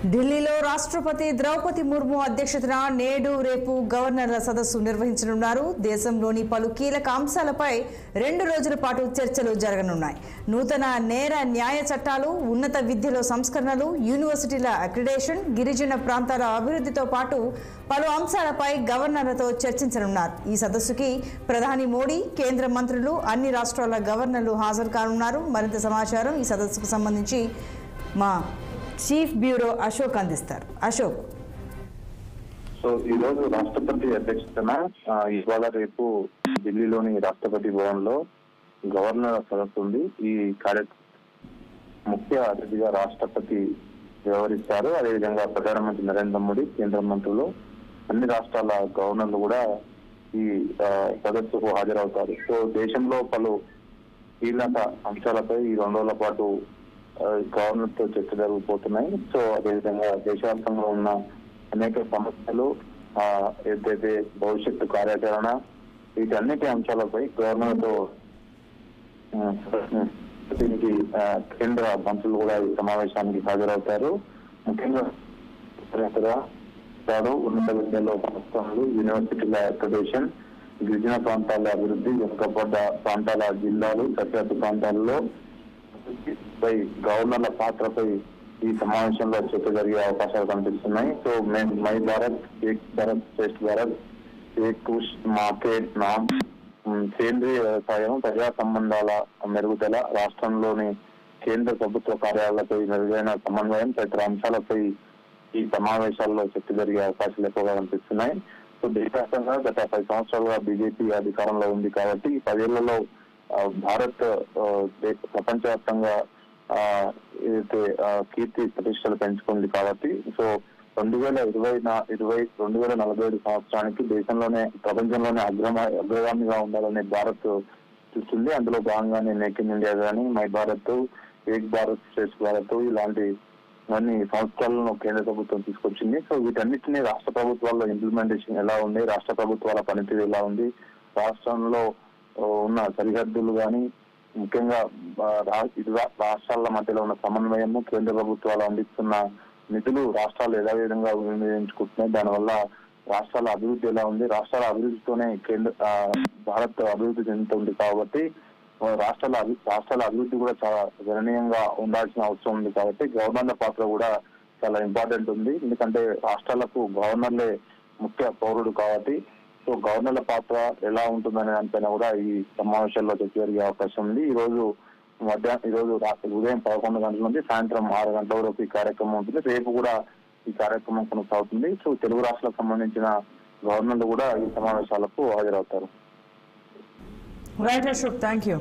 ఢిల్లీలో రాష్ట్రపతి ద్రౌపది ముర్ము అధ్యక్షతన నేడు రేపు గవర్నర్ల సదస్సు నిర్వహించనున్నారు. దేశంలోని పలు కీలక అంశాలపై 2 రోజుల పాటు చర్చలు జరగనున్నాయి. నూతన నేర న్యాయ చట్టాలు, ఉన్నత విద్యలో సంస్కరణలు, యూనివర్సిటీల అక్రిడేషన్, గిరిజన ప్రాంతాల అభివృద్ధితో పాటు పలు అంశాలపై గవర్నర్లతో చర్చించనున్నారు. ఈ సదస్సుకి ప్రధాని మోడీ, కేంద్ర మంత్రులు, అన్ని రాష్ట్రాల గవర్నర్లు హాజరు కానున్నారు. మరింత సమాచారం ఈ సదస్సుకు సంబంధించి మా చీఫ్ బ్యూరో అశోక్ అందిస్తారు. అశోక్, సో ఈ రోజు రాష్ట్రపతి అధ్యక్షతన ఇవాళ రేపు ఢిల్లీలోని రాష్ట్రపతి భవన్ లో గవర్నర్ సదస్సు ఉంది. ఈ కార్యక్రమం ముఖ్య అతిథిగా రాష్ట్రపతి వ్యవహరిస్తారు. అదేవిధంగా ప్రధానమంత్రి నరేంద్ర మోడీ, కేంద్ర మంత్రులు, అన్ని రాష్ట్రాల గవర్నర్లు కూడా ఈ సదస్సుకు హాజరవుతారు. సో దేశంలో పలు కీలక అంశాలపై ఈ 2 రోజుల పాటు గవర్నర్ తో చర్చ జరగబోతున్నాయి. సో అదేవిధంగా దేశవ్యాప్తంగా ఉన్న అనేక సమస్యలు, ఏదైతే భవిష్యత్తు కార్యాచరణ, వీటన్నిటి అంశాలపై గవర్నర్ తో దీనికి కేంద్ర మంత్రులు కూడా ఈ సమావేశానికి హాజరవుతారు. ముఖ్యంగా ఉన్నత విద్యలో సంస్థలు, యూనివర్సిటీల అక్రిడేషన్, గిరిజన ప్రాంతాల అభివృద్ధి, వెనుకబడ్డ ప్రాంతాల జిల్లాలు, సరిహద్దు ప్రాంతాల్లో గవర్నర్ల పాత్రపై ఈ సమావేశంలో చర్చ జరిగే అవకాశాలు కనిపిస్తున్నాయి. సో మై భారత్, ఏక్ భారత్, శ్రేష్ఠ భారత్, ఏక్ మార్కెట్ నామ్, సేంద్రీయ వ్యవసాయం, ప్రజా సంబంధాల మెరుగుదల, రాష్ట్రంలోని కేంద్ర ప్రభుత్వ కార్యాలయాలపై మెరుగైన సమన్వయం తదితర అంశాలపై ఈ సమావేశాల్లో చర్చ జరిగే అవకాశాలు ఎక్కువగా కనిపిస్తున్నాయి. సో దేశవ్యాప్తంగా గత 10 సంవత్సరాలుగా బీజేపీ అధికారంలో ఉంది కాబట్టి ఈ 10 ఏళ్లలో భారత్ ప్రపంచవ్యాప్తంగా ఏదైతే కీర్తి ప్రతిష్టలు పెంచుకుంది కాబట్టి సో 2047 సంవత్సరానికి దేశంలోనే ప్రపంచంలోనే అగ్రగామిగా ఉండాలని భారత్ చూస్తుంది. అందులో భాగంగానే మేక్ ఇన్ ఇండియా కానీ, మై భారత్, ఏక్ భారత్, శ్రేష్ఠ భారత్ ఇలాంటి అన్ని సంస్కరణలను కేంద్ర ప్రభుత్వం తీసుకొచ్చింది. సో వీటన్నిటిని రాష్ట్ర ప్రభుత్వాల్లో ఇంప్లిమెంటేషన్ ఎలా ఉంది, రాష్ట్ర ప్రభుత్వాల పనితీరు ఎలా ఉంది, రాష్ట్రంలో ఉన్న సరిహద్దులు కానీ, ముఖ్యంగా రాష్ట్రాల మధ్యలో ఉన్న సమన్వయము, కేంద్ర ప్రభుత్వాలు అందిస్తున్న నిధులు రాష్ట్రాలు ఎలా విధంగా వినియోగించుకుంటున్నాయి, దానివల్ల రాష్ట్రాల అభివృద్ధి ఎలా ఉంది, రాష్ట్రాల అభివృద్ధితోనే భారత్ అభివృద్ధి చెందుతుంది కాబట్టి రాష్ట్రాల అభివృద్ధి కూడా చాలా గణనీయంగా ఉండాల్సిన అవసరం ఉంది. కాబట్టి గవర్నర్ల పాత్ర కూడా చాలా ఇంపార్టెంట్ ఉంది. ఎందుకంటే రాష్ట్రాలకు గవర్నర్లే ముఖ్య పౌరుడు కాబట్టి సో గవర్నర్ల పాత్ర ఎలా ఉంటుందనే దానిపైన కూడా ఈ సమావేశాల్లో చర్చ జరిగే అవకాశం ఉంది. ఈ రోజు ఉదయం 11 గంటల నుంచి సాయంత్రం 6 గంటల వరకు ఈ కార్యక్రమం ఉంటుంది. రేపు కూడా ఈ కార్యక్రమం కొనసాగుతుంది. సో తెలుగు రాష్ట్రాలకు సంబంధించిన గవర్నర్లు కూడా ఈ సమావేశాలకు హాజరవుతారు. Right Ashok, thank you.